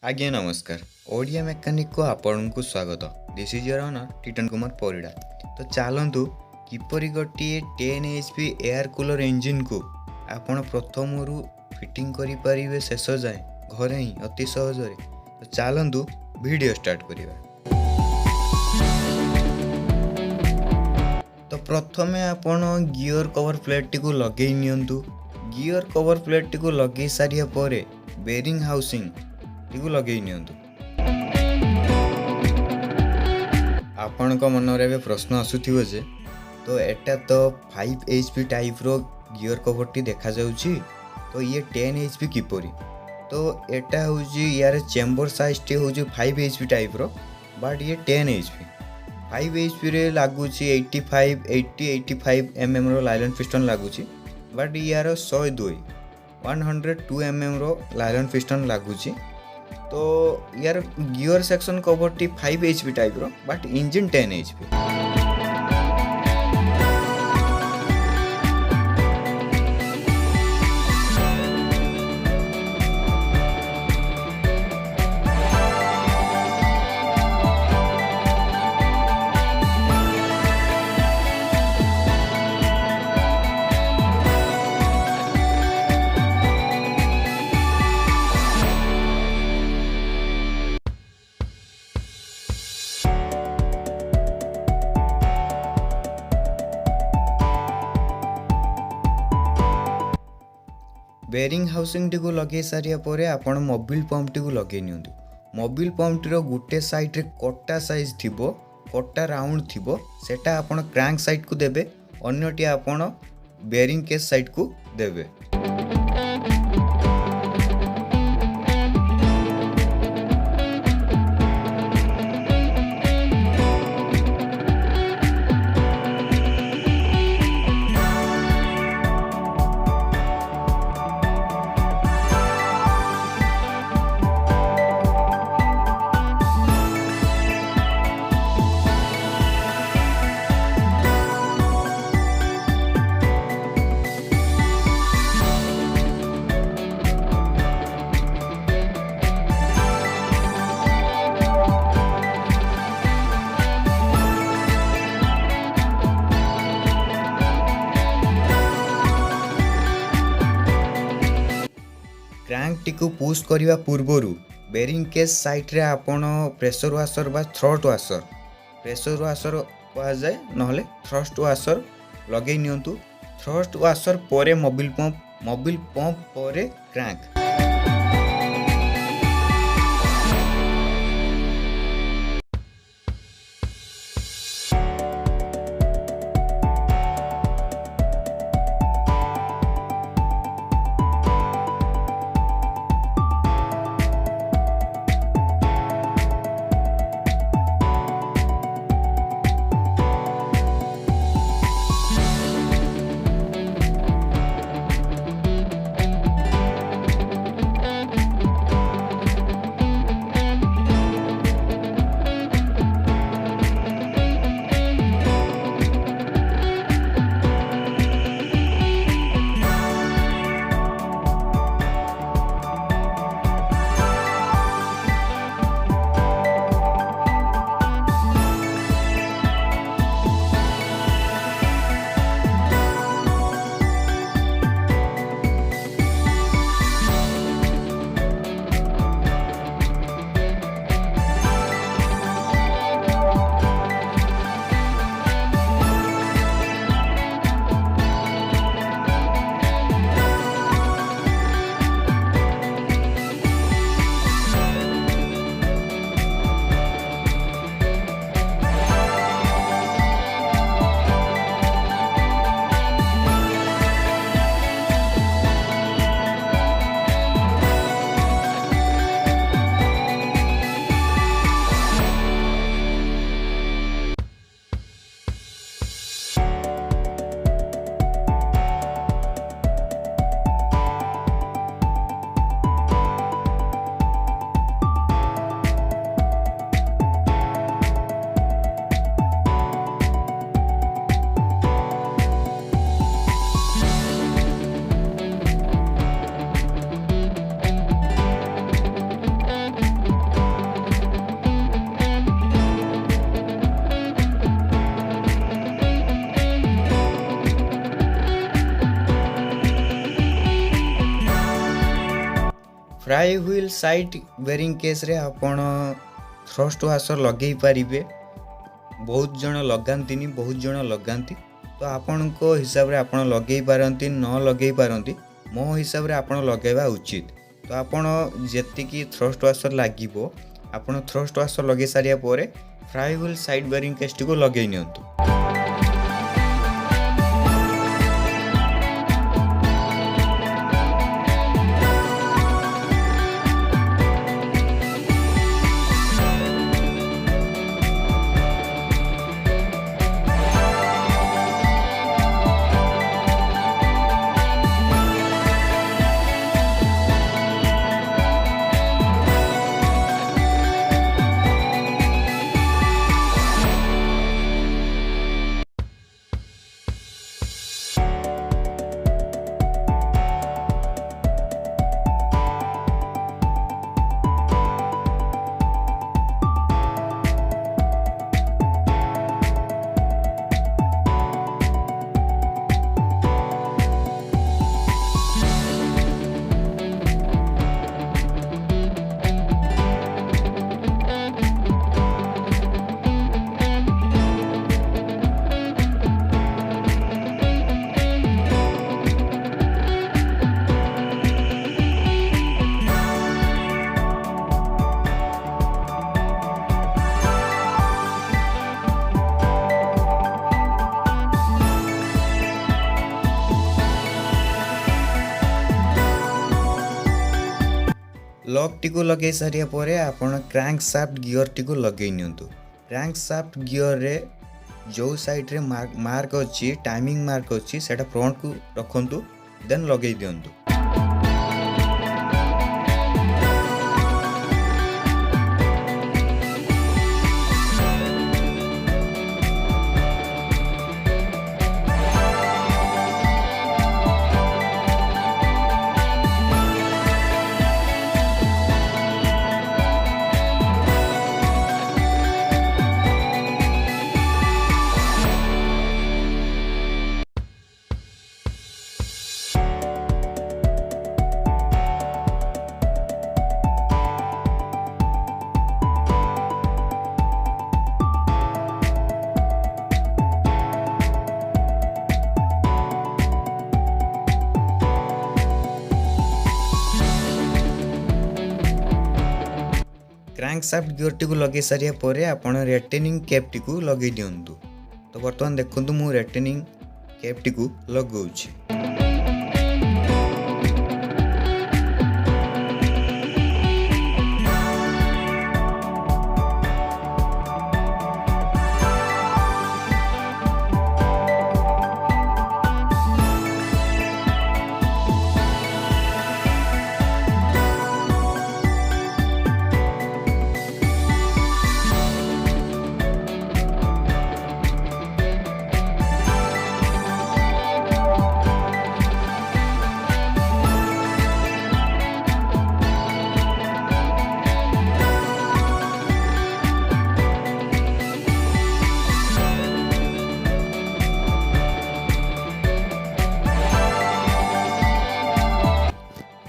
आज्ञा नमस्कार। ओडिया मेकानिक को आपण को स्वागत। This is your honour Titan Kumar Parida. तो चलतु किपरि गोटे 10 HP एयर कूलर इंजिन को आपण प्रथम फिटिंग करि परिबे शेष जाए घरे ही अति सहज। तो चलतु वीडियो स्टार्ट करिबा। तो प्रथमे आपण गियर कवर प्लेट को लगे नियंतु। गियर कवर प्लेट को लगे सारिया परे बेरिंग हाउसिंग टी लगे नियंतु। आपण को मन रे प्रश्न आसुथिबो जे तो एटा तो 5 HP टाइप रो गियर कवर टी देखा जाउची, तो ये 10 HP किपरि? तो एटा होची यार चेंबर साइज टी होची 5 HP टाइप रो, बट ये 10 HP 5 HP रे लागुची 85 mm रो लाइलन पिस्टन लागुची, बट यार 102 mm रो लाइलन पिस्टन लागुची। तो यार गियर सेक्शन कवर टी 5 HP टाइप रो, but engine 10 HP। Bearing housing टी को लगे सारिया परे आपण मोबिल पंप टी को लगे नियंतु। मोबिल पंप टी रो गुटे साइड रे कटा साइज थिबो, कटा राउंड थिबो, सेटा आपण क्रैंक साइड को देबे, अन्यटी आपण बेरिंग केस साइड को देबे। क्रैंक टी को पुश करने पूर्वर बेरिंग केस साइड रे आपण प्रेशर वाशर बा थ्रस्ट वाशर, प्रेशर वाशर कहा जाए नहले थ्रस्ट वाशर लगे नियंतु। थ्रस्ट वाशर परे मोबिल पंप परे crank. Flywheel side bearing case रे आपण थ्रस्ट वाशर लगे पारिबे। बहुत जन लगांतिनी, बहुत जन लगांती, तो आपण को हिसाब रे आपण लगे पारंती न लगे पारंती। मो हिसाब रे आपण लगेबा उचित। तो आपण जेतिकी थ्रस्ट वाशर लागिबो आपण थ्रस्ट वाशर लगे सारिया परे flywheel side bearing case को लगे नियंतु। लॉक टी को लगे सारिया परे आपण क्रैंक शाफ्ट गियर टी को लगे नियंतु। क्रैंक शाफ्ट गियर रे जो साइड रे मार्क अच्छी टाइमिंग मार्क अच्छी सेटा फ्रंट को रखंतु, देन लगे दियंतु। क्रैंक शाफ्ट गियर टी को लगे सारिया परे आपण रेटेनिंग कैप टी को लगे दियंतु। तो बर्तमान देखंतु मु रेटेनिंग कैप टी को लगाउछि।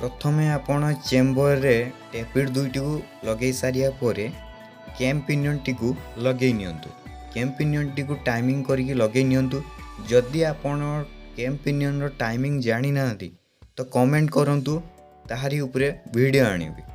प्रथमे आपण चेम्बर रे टेपिड दुईटी को लगे सारिया परे कैम पिनियन टी को लगे नियंतु। कैम पिनियन टी को टाइमिंग करके लगे नियंतु। जदि आपण कैम पिनियन रो टाइमिंग जानी नांती तो कमेंट करंतु, ताहारी ऊपरे वीडियो आनिबी।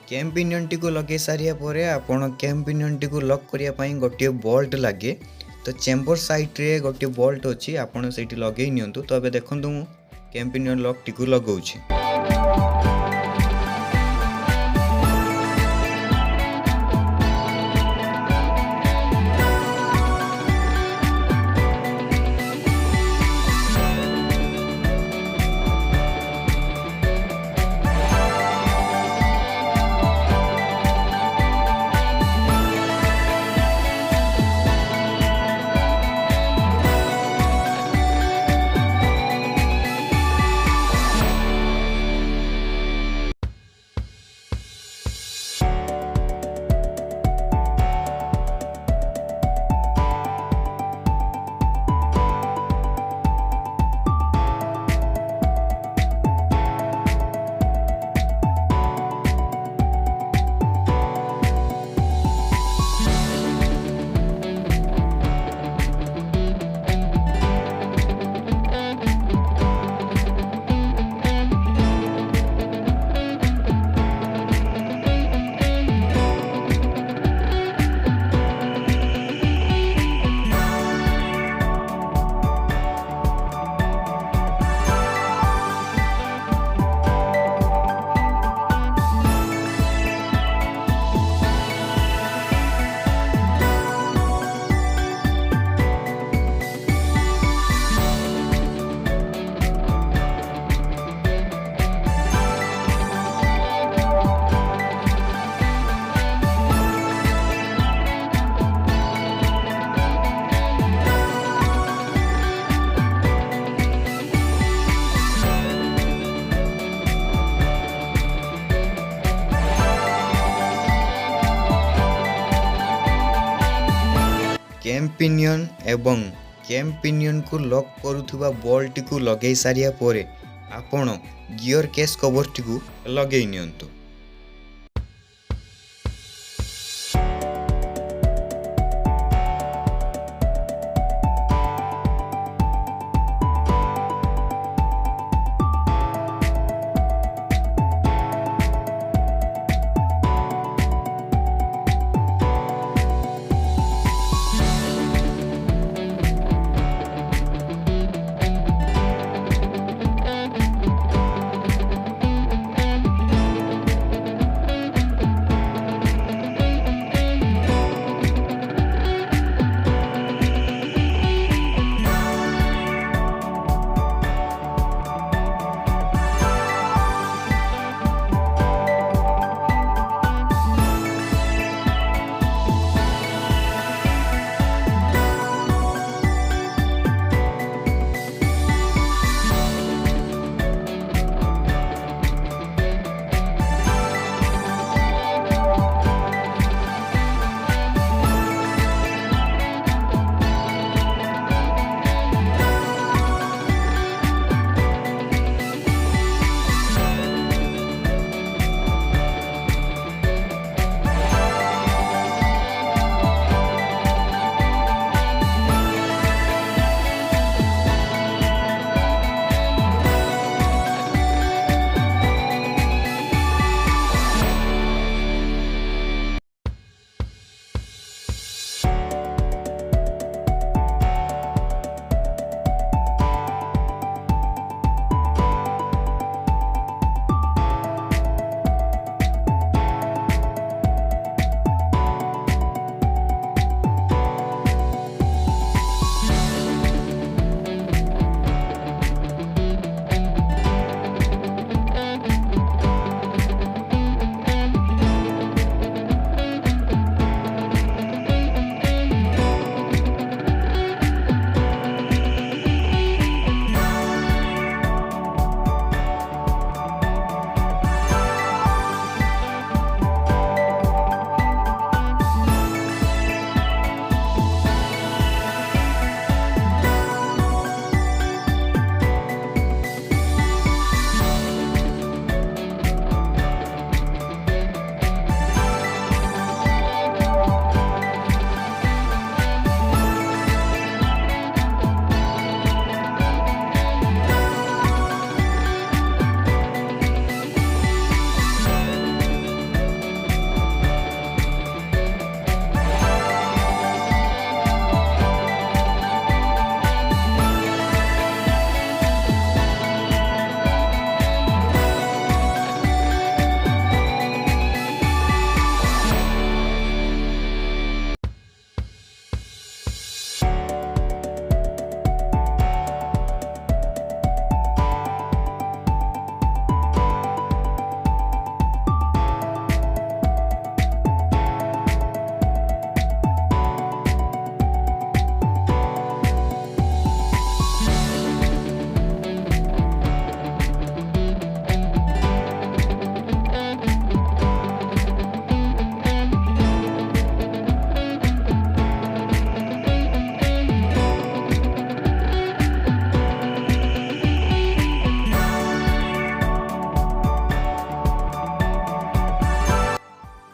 कैम पिनियन टी को लगे सारिया परे आपण कैम पिनियन टी को लॉक करिया पई गोटे बोल्ट लागे। तो चेम्बर साइड रे गोटे बोल्ट अछि, आपण सेठी लगे नियंतु। तो अबे देखंतु मु कैम पिनियन लॉक टी को लगाउछि। କେମ୍ ପିନିୟନ୍ ଏବଂ କେମ୍ ପିନିୟନ୍କୁ ଲକ୍ କରୁଥିବା ବଲ୍ଟିକୁ ଲଗାଇ ସାରିବା ପରେ ଆପଣ ଗିଅର୍ କେସ୍ କଭର୍ଟିକୁ ଲଗାଇ ନିଅନ୍ତୁ।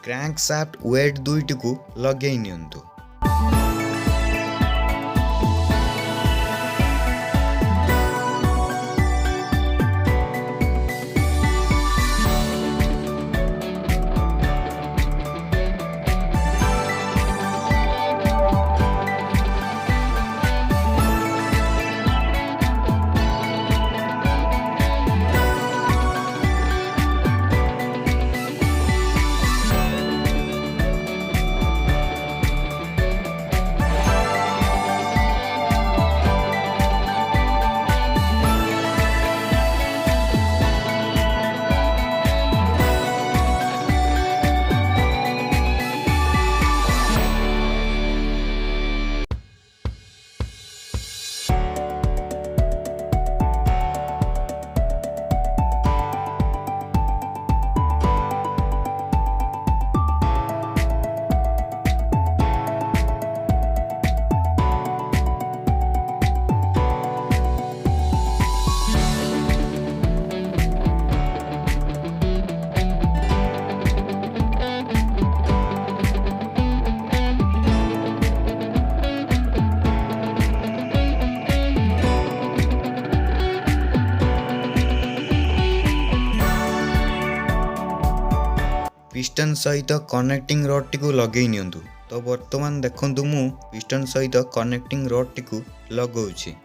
କ୍ରାଙ୍କଶାଫ୍ଟ ୱେଟ୍ ଦୁଇଟିକୁ ଲଗେଇ ନିଅନ୍ତୁ। पिस्टन सहित कनेक्टिंग रड टी लगे नियंतु। तो वर्तमान देखंतु मु पिस्टन सहित कनेक्टिंग रड टी लगाउछि।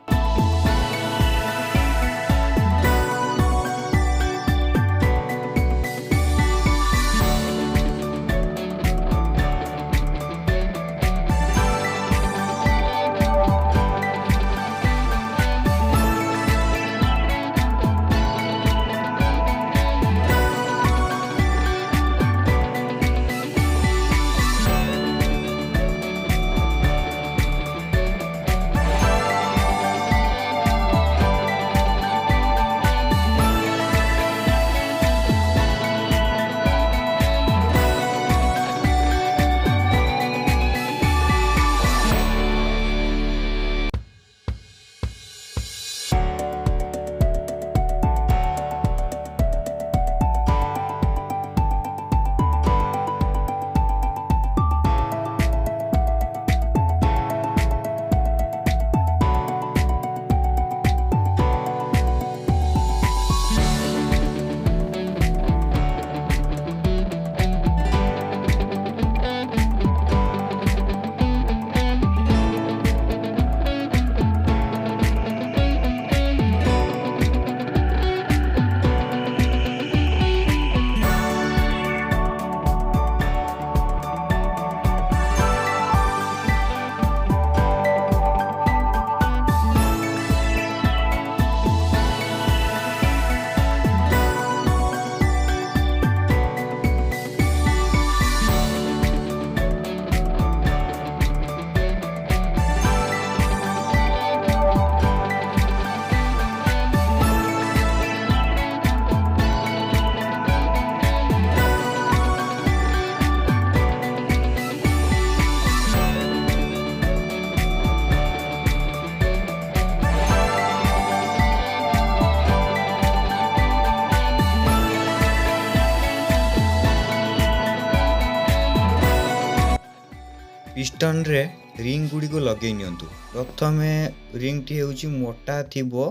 पिस्टन रे रिंग गुड़ी को लगे नियंतु। प्रथमे रिंग टी होची मोटा थिबो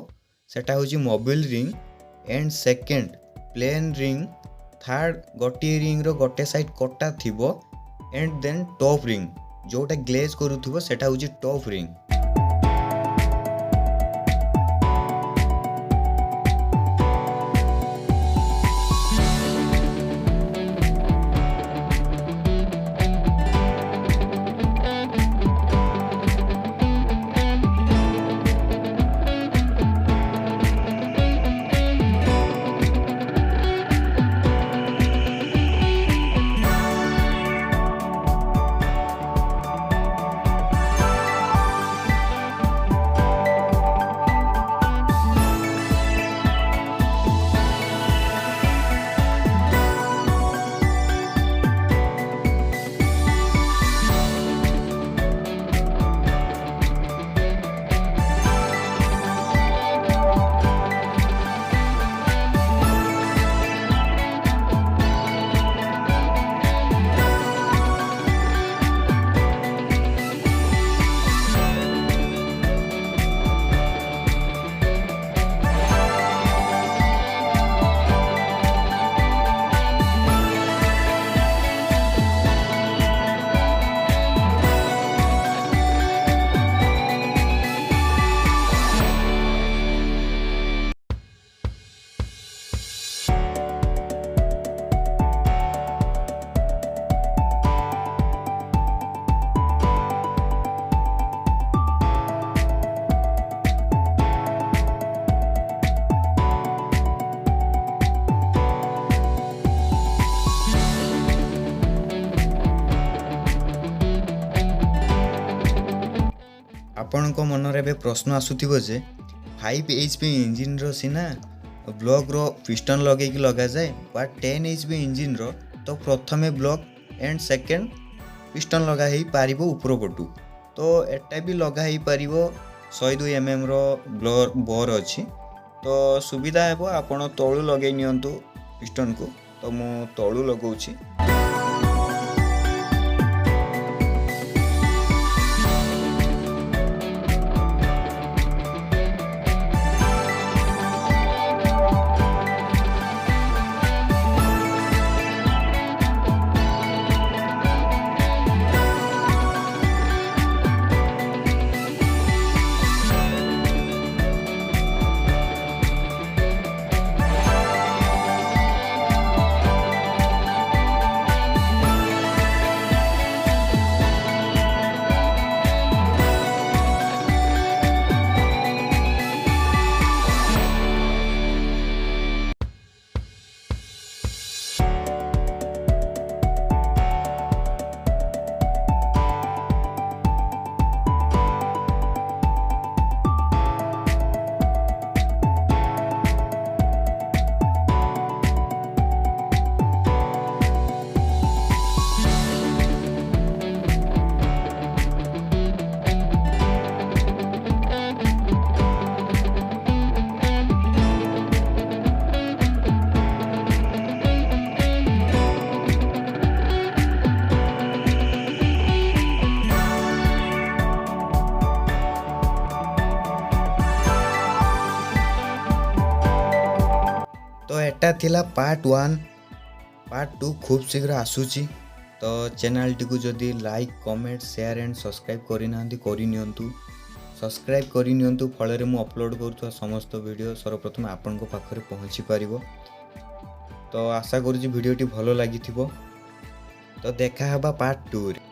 सेटा होची Mobil ring and second plain ring, third गोटे रिंग रो गोटे साइड कटा थिबो एंड देन टॉप रिंग जोटा ग्लेज करूथिबो सेटा होची टॉप रिंग। आपणको मनरे बे प्रश्न आसुथिबो जे 5 HP इंजिन रो सिना ब्लॉक रो पिस्टन लगे कि लगा जाए बट 10 HP इंजिन रो तो प्रथमे ब्लॉक एंड सेकंड पिस्टन लगा ही पारिबो ऊपर पटू। तो एटा भी लगा ही पारिबो 102 mm रो बोर अछि। तो सुविधा हेबो आपण तळु लगे नियंतु पिस्टन को। तो मु तळु लगाउछि। एटा थिला पार्ट 1। पार्ट 2 खूब शीघ्र आसूची। तो चैनल टी को जदि like comment share and subscribe करनी सब्सक्राइब करनी फल मु अपलोड करुवा समस्त वीडियो सर्वप्रथम आपण पाखे पहुँची पार। तो आशा करुँच वीडियोटी भल लगी। तो देखा पार्ट 2 रे।